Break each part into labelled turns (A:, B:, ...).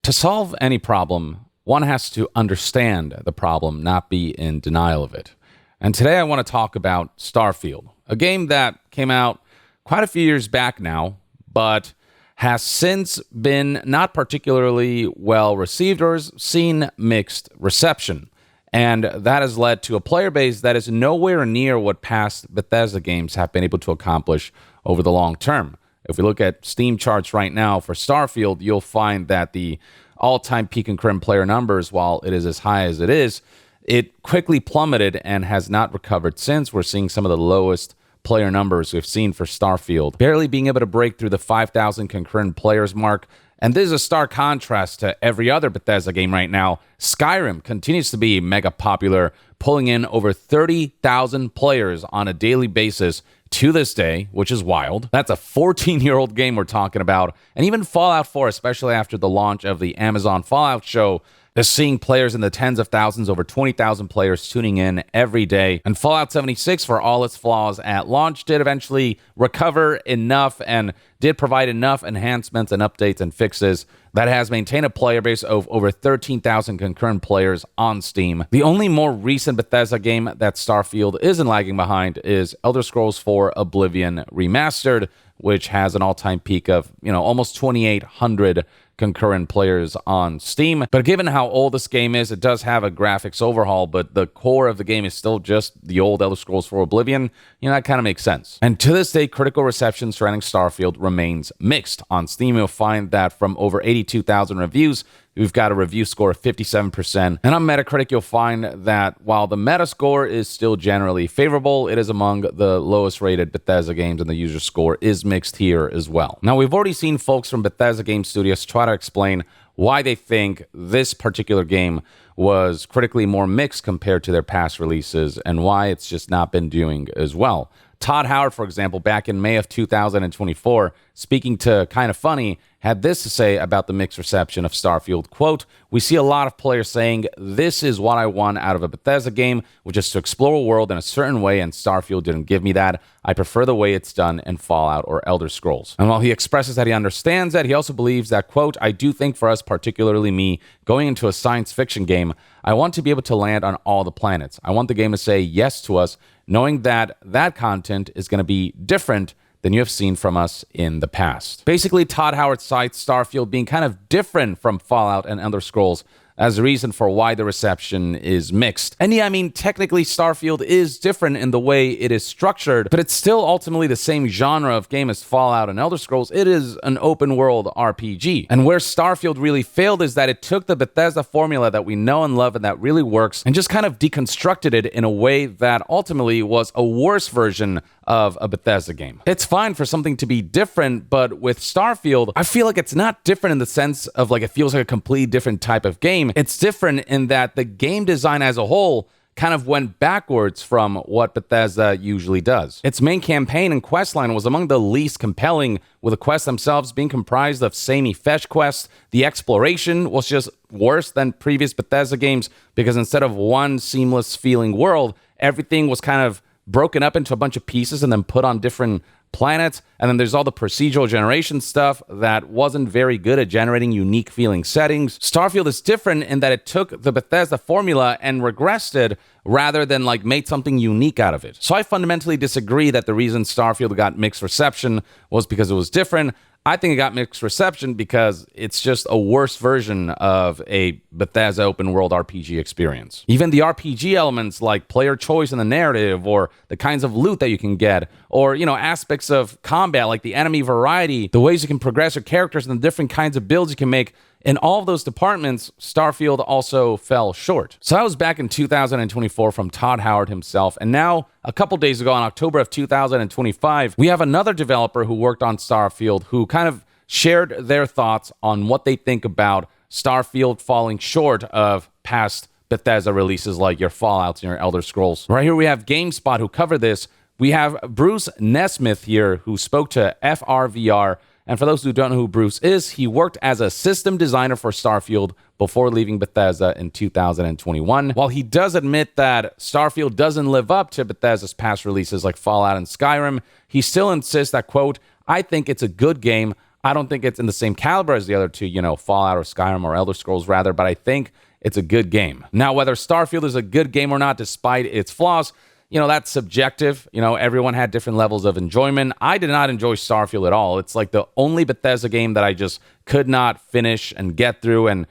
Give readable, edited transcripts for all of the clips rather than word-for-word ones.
A: To solve any problem, one has to understand the problem, not be in denial of it. And today I want to talk about Starfield, a game that came out quite a few years back now, but has since been not particularly well received or has seen mixed reception. And that has led to a player base that is nowhere near what past Bethesda games have been able to accomplish over the long term. If we look at Steam charts right now for Starfield, you'll find that the all-time peak and current player numbers, while it is as high as it is, it quickly plummeted and has not recovered since. We're seeing some of the lowest player numbers we've seen for Starfield, barely being able to break through the 5,000 concurrent players mark. And this is a stark contrast to every other Bethesda game right now. Skyrim continues to be mega popular, pulling in over 30,000 players on a daily basis to this day, which is wild. That's a 14-year-old game we're talking about. And even Fallout 4, especially after the launch of the Amazon Fallout show, is seeing players in the tens of thousands, over 20,000 players tuning in every day. And Fallout 76, for all its flaws at launch, did eventually recover enough and did provide enough enhancements and updates and fixes that has maintained a player base of over 13,000 concurrent players on Steam. The only more recent Bethesda game that Starfield isn't lagging behind is Elder Scrolls 4 Oblivion Remastered, which has an all-time peak of, almost 2,800 concurrent players on Steam. But given how old this game is, it does have a graphics overhaul, but the core of the game is still just the old Elder Scrolls 4 Oblivion. That kind of makes sense. And to this day, critical reception surrounding Starfield remains mixed. On Steam, you'll find that from over 82,000 reviews, we've got a review score of 57%. And on Metacritic, you'll find that while the Metascore is still generally favorable, it is among the lowest rated Bethesda games, and the user score is mixed here as well. Now, we've already seen folks from Bethesda Game Studios try to explain why they think this particular game was critically more mixed compared to their past releases and why it's just not been doing as well. Todd Howard, for example, back in May of 2024, speaking to Kinda Funny, had this to say about the mixed reception of Starfield. Quote, "We see a lot of players saying, this is what I want out of a Bethesda game, which is to explore a world in a certain way, and Starfield didn't give me that. I prefer the way it's done in Fallout or Elder Scrolls." And while he expresses that he understands that, he also believes that, quote, "I do think for us, particularly me, going into a science fiction game, I want to be able to land on all the planets. I want the game to say yes to us, knowing that that content is going to be different than you have seen from us in the past." Basically, Todd Howard cites Starfield being kind of different from Fallout and Elder Scrolls as a reason for why the reception is mixed. And yeah, technically Starfield is different in the way it is structured, but it's still ultimately the same genre of game as Fallout and Elder Scrolls. It is an open world RPG. And where Starfield really failed is that it took the Bethesda formula that we know and love and that really works and just kind of deconstructed it in a way that ultimately was a worse version of a Bethesda game. It's fine for something to be different, but with Starfield, I feel like it's not different in the sense of it feels like a completely different type of game. It's different in that the game design as a whole kind of went backwards from what Bethesda usually does. Its main campaign and questline was among the least compelling, with the quests themselves being comprised of samey fetch quests. The exploration was just worse than previous Bethesda games because instead of one seamless feeling world, everything was kind of broken up into a bunch of pieces and then put on different planets. And then there's all the procedural generation stuff that wasn't very good at generating unique feeling settings. Starfield is different in that it took the Bethesda formula and regressed it rather than made something unique out of it. So I fundamentally disagree that the reason Starfield got mixed reception was because it was different. I think it got mixed reception because it's just a worse version of a Bethesda open world RPG experience. Even the RPG elements like player choice in the narrative, or the kinds of loot that you can get, or aspects of combat like the enemy variety, the ways you can progress your characters, and the different kinds of builds you can make. In all of those departments, Starfield also fell short. So that was back in 2024 from Todd Howard himself. And now, a couple days ago, in October of 2025, we have another developer who worked on Starfield who kind of shared their thoughts on what they think about Starfield falling short of past Bethesda releases like your Fallouts and your Elder Scrolls. Right here we have GameSpot who covered this. We have Bruce Nesmith here who spoke to FRVR. And for those who don't know who Bruce is, he worked as a system designer for Starfield before leaving Bethesda in 2021. While he does admit that Starfield doesn't live up to Bethesda's past releases like Fallout and Skyrim, he still insists that, quote, "I think it's a good game. I don't think it's in the same caliber as the other two, Fallout or Skyrim or Elder Scrolls rather, but I think it's a good game. Now, whether Starfield is a good game or not, despite its flaws, that's subjective. Everyone had different levels of enjoyment. I did not enjoy Starfield at all. It's like the only Bethesda game that I just could not finish and get through and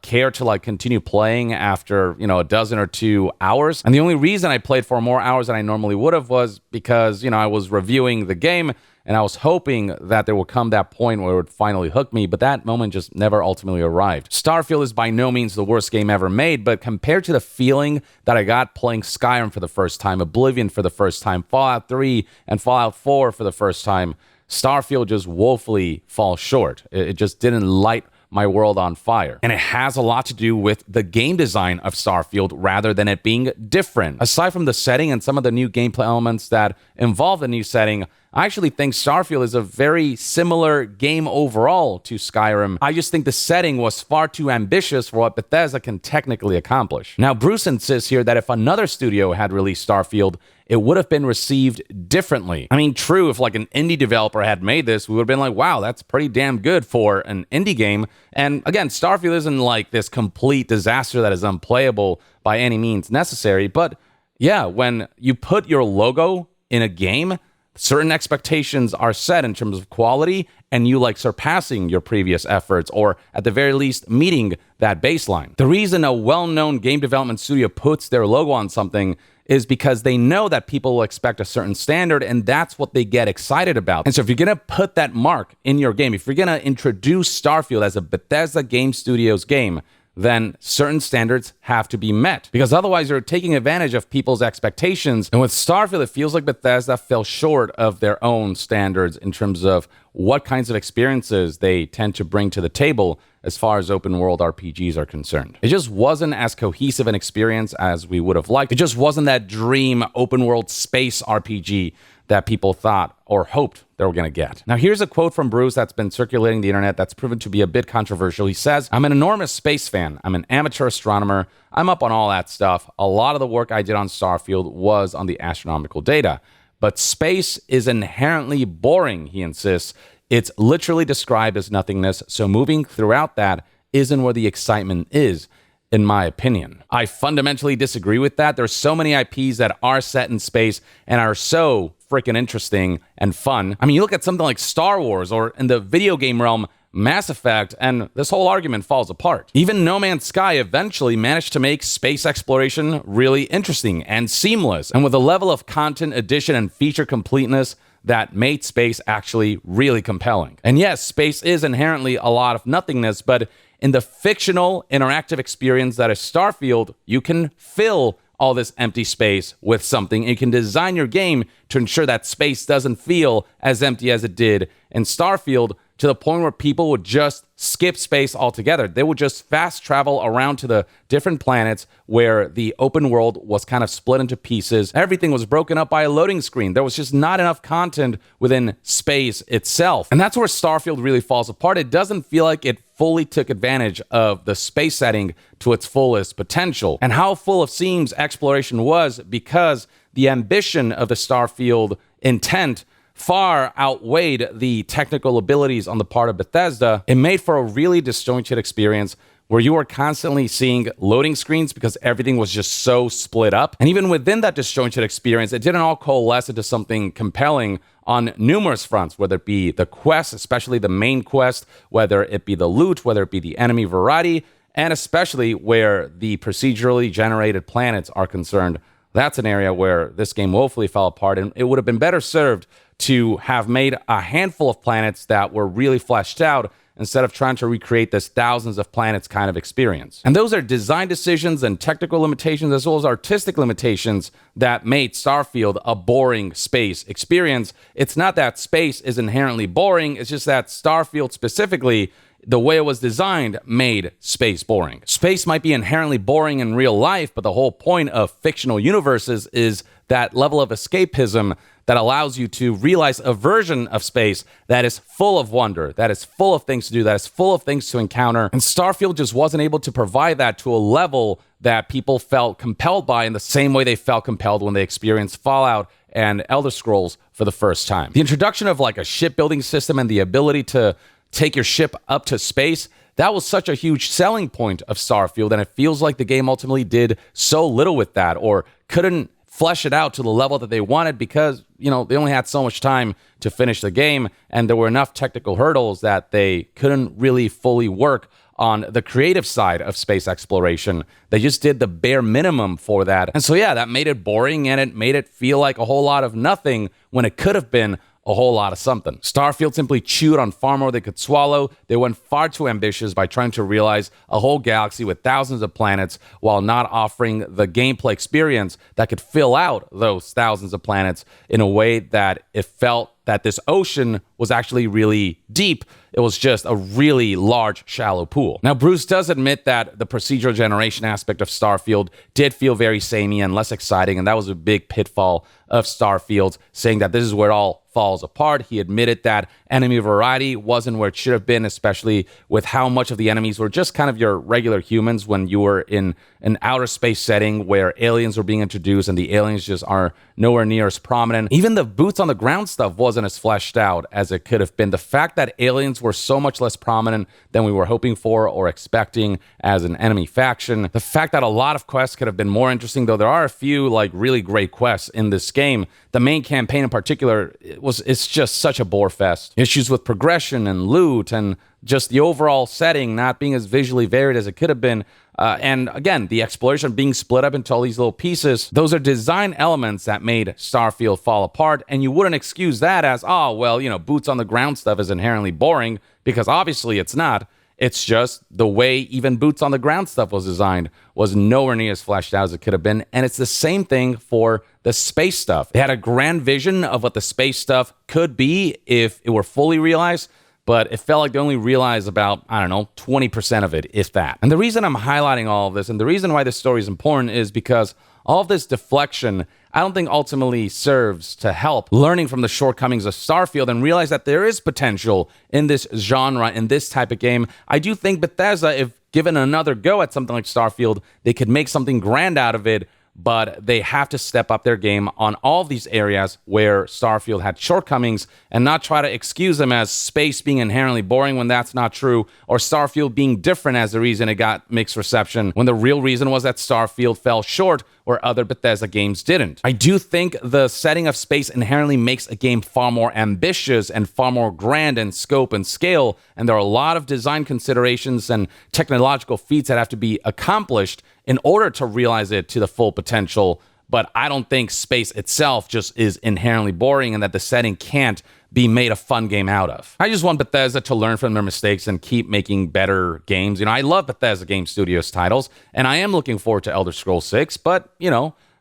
A: care to continue playing after, a dozen or 2 hours. And the only reason I played for more hours than I normally would have was because, I was reviewing the game and I was hoping that there would come that point where it would finally hook me, but that moment just never ultimately arrived. Starfield is by no means the worst game ever made, but compared to the feeling that I got playing Skyrim for the first time, Oblivion for the first time, Fallout 3 and Fallout 4 for the first time, Starfield just woefully falls short. It just didn't light my world on fire. And it has a lot to do with the game design of Starfield rather than it being different. Aside from the setting and some of the new gameplay elements that involve the new setting, I actually think Starfield is a very similar game overall to Skyrim. I just think the setting was far too ambitious for what Bethesda can technically accomplish. Now, Bruce insists here that if another studio had released Starfield, it would have been received differently. I mean, true, if an indie developer had made this, we would have been like, wow, that's pretty damn good for an indie game. And again, Starfield isn't this complete disaster that is unplayable by any means necessary. But yeah, when you put your logo in a game, certain expectations are set in terms of quality and you surpassing your previous efforts or at the very least meeting that baseline. The reason a well-known game development studio puts their logo on something is because they know that people will expect a certain standard and that's what they get excited about. And so if you're going to put that mark in your game, if you're going to introduce Starfield as a Bethesda Game Studios game, then certain standards have to be met because otherwise you're taking advantage of people's expectations. And with Starfield, it feels like Bethesda fell short of their own standards in terms of what kinds of experiences they tend to bring to the table as far as open world RPGs are concerned. It just wasn't as cohesive an experience as we would have liked. It just wasn't that dream open world space RPG that people thought or hoped they were going to get. Now, here's a quote from Bruce that's been circulating the internet that's proven to be a bit controversial. He says, "I'm an enormous space fan. I'm an amateur astronomer. I'm up on all that stuff. A lot of the work I did on Starfield was on the astronomical data. But space is inherently boring," he insists. "It's literally described as nothingness, so moving throughout that isn't where the excitement is, in my opinion." I fundamentally disagree with that. There's so many IPs that are set in space and are so freaking interesting and fun. I mean, you look at something like Star Wars or in the video game realm, Mass Effect, and this whole argument falls apart. Even No Man's Sky eventually managed to make space exploration really interesting and seamless, and with a level of content addition and feature completeness that made space actually really compelling. And yes, space is inherently a lot of nothingness, but in the fictional interactive experience that is Starfield, you can fill all this empty space with something. You can design your game to ensure that space doesn't feel as empty as it did in Starfield, to the point where people would just skip space altogether. They would just fast travel around to the different planets where the open world was kind of split into pieces. Everything was broken up by a loading screen. There was just not enough content within space itself. And that's where Starfield really falls apart. It doesn't feel like it fully took advantage of the space setting to its fullest potential. And how full of seams exploration was because the ambition of the Starfield intent far outweighed the technical abilities on the part of Bethesda. It made for a really disjointed experience where you were constantly seeing loading screens because everything was just so split up. And even within that disjointed experience, it didn't all coalesce into something compelling on numerous fronts, whether it be the quest, especially the main quest, whether it be the loot, whether it be the enemy variety, and especially where the procedurally generated planets are concerned. That's an area where this game woefully fell apart, and it would have been better served to have made a handful of planets that were really fleshed out instead of trying to recreate this thousands of planets kind of experience. And those are design decisions and technical limitations as well as artistic limitations that made Starfield a boring space experience. It's not that space is inherently boring, it's just that Starfield specifically, the way it was designed, made space boring. Space might be inherently boring in real life, but the whole point of fictional universes is that level of escapism that allows you to realize a version of space that is full of wonder, that is full of things to do, that is full of things to encounter. And Starfield just wasn't able to provide that to a level that people felt compelled by in the same way they felt compelled when they experienced Fallout and Elder Scrolls for the first time. The introduction of like a shipbuilding system and the ability to take your ship up to space, that was such a huge selling point of Starfield, and it feels like the game ultimately did so little with that, or couldn't flesh it out to the level that they wanted because, they only had so much time to finish the game, and there were enough technical hurdles that they couldn't really fully work on the creative side of space exploration. They just did the bare minimum for that. And so, yeah, that made it boring, and it made it feel like a whole lot of nothing when it could have been a whole lot of something. Starfield simply chewed on far more they could swallow. They went far too ambitious by trying to realize a whole galaxy with thousands of planets while not offering the gameplay experience that could fill out those thousands of planets in a way that it felt that this ocean was actually really deep. It was just a really large, shallow pool. Now, Bruce does admit that the procedural generation aspect of Starfield did feel very samey and less exciting, and that was a big pitfall of Starfield, saying that this is where it all falls apart. He admitted that enemy variety wasn't where it should have been, especially with how much of the enemies were just kind of your regular humans when you were in an outer space setting where aliens were being introduced and the aliens just are nowhere near as prominent. Even the boots on the ground stuff wasn't as fleshed out as it could have been. The fact that aliens were so much less prominent than we were hoping for or expecting as an enemy faction. The fact that a lot of quests could have been more interesting, though there are a few like really great quests in this game. The main campaign in particular, it's just such a bore fest. Issues with progression and loot and just the overall setting not being as visually varied as it could have been. And again, the exploration being split up into all these little pieces, those are design elements that made Starfield fall apart. And you wouldn't excuse that as, boots on the ground stuff is inherently boring, because obviously it's not. It's just the way even boots on the ground stuff was designed was nowhere near as fleshed out as it could have been. And it's the same thing for the space stuff. They had a grand vision of what the space stuff could be if it were fully realized, but it felt like they only realized about, 20% of it, if that. And the reason I'm highlighting all of this, and the reason why this story is important, is because all of this deflection, I don't think ultimately serves to help learning from the shortcomings of Starfield and realize that there is potential in this genre, in this type of game. I do think Bethesda, if given another go at something like Starfield, they could make something grand out of it, but they have to step up their game on all of these areas where Starfield had shortcomings and not try to excuse them as space being inherently boring when that's not true, or Starfield being different as the reason it got mixed reception when the real reason was that Starfield fell short where other Bethesda games didn't. I do think the setting of space inherently makes a game far more ambitious and far more grand in scope and scale, and there are a lot of design considerations and technological feats that have to be accomplished in order to realize it to the full potential. But I don't think space itself just is inherently boring and that the setting can't be made a fun game out of. I just want Bethesda to learn from their mistakes and keep making better games. I love Bethesda Game Studios titles, and I am looking forward to Elder Scrolls 6, but,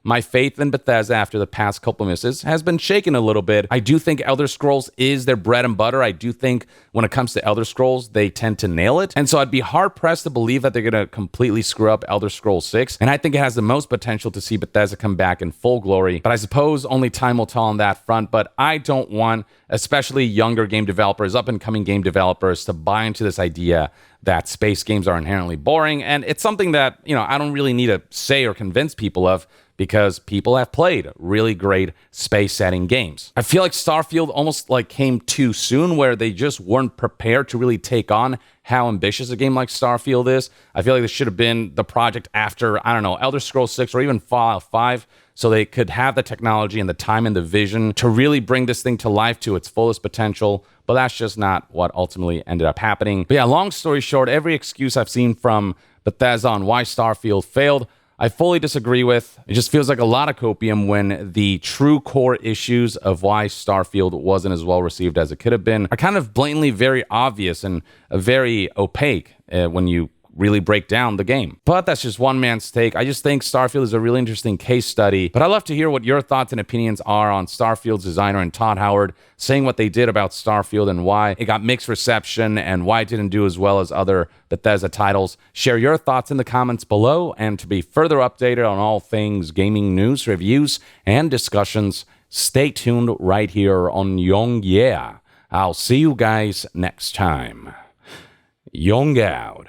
A: my faith in Bethesda after the past couple misses has been shaken a little bit. I do think Elder Scrolls is their bread and butter. I do think when it comes to Elder Scrolls, they tend to nail it. And so I'd be hard-pressed to believe that they're going to completely screw up Elder Scrolls 6. And I think it has the most potential to see Bethesda come back in full glory. But I suppose only time will tell on that front. But I don't want, especially younger game developers, up-and-coming game developers, to buy into this idea that space games are inherently boring. And it's something that, I don't really need to say or convince people of, because people have played really great space setting games. I feel like Starfield almost came too soon, where they just weren't prepared to really take on how ambitious a game like Starfield is. I feel like this should have been the project after, Elder Scrolls 6 or even Fallout 5, so they could have the technology and the time and the vision to really bring this thing to life to its fullest potential. But that's just not what ultimately ended up happening. But yeah, long story short, every excuse I've seen from Bethesda on why Starfield failed, I fully disagree with. It just feels like a lot of copium when the true core issues of why Starfield wasn't as well received as it could have been are kind of blatantly very obvious and very opaque when you really break down the game. But that's just one man's take. I just think Starfield is a really interesting case study. But I'd love to hear what your thoughts and opinions are on Starfield's designer and Todd Howard saying what they did about Starfield and why it got mixed reception and why it didn't do as well as other Bethesda titles. Share your thoughts in the comments below, and to be further updated on all things gaming news, reviews, and discussions, Stay tuned right here on Young Yeah. I'll see you guys next time. Young out.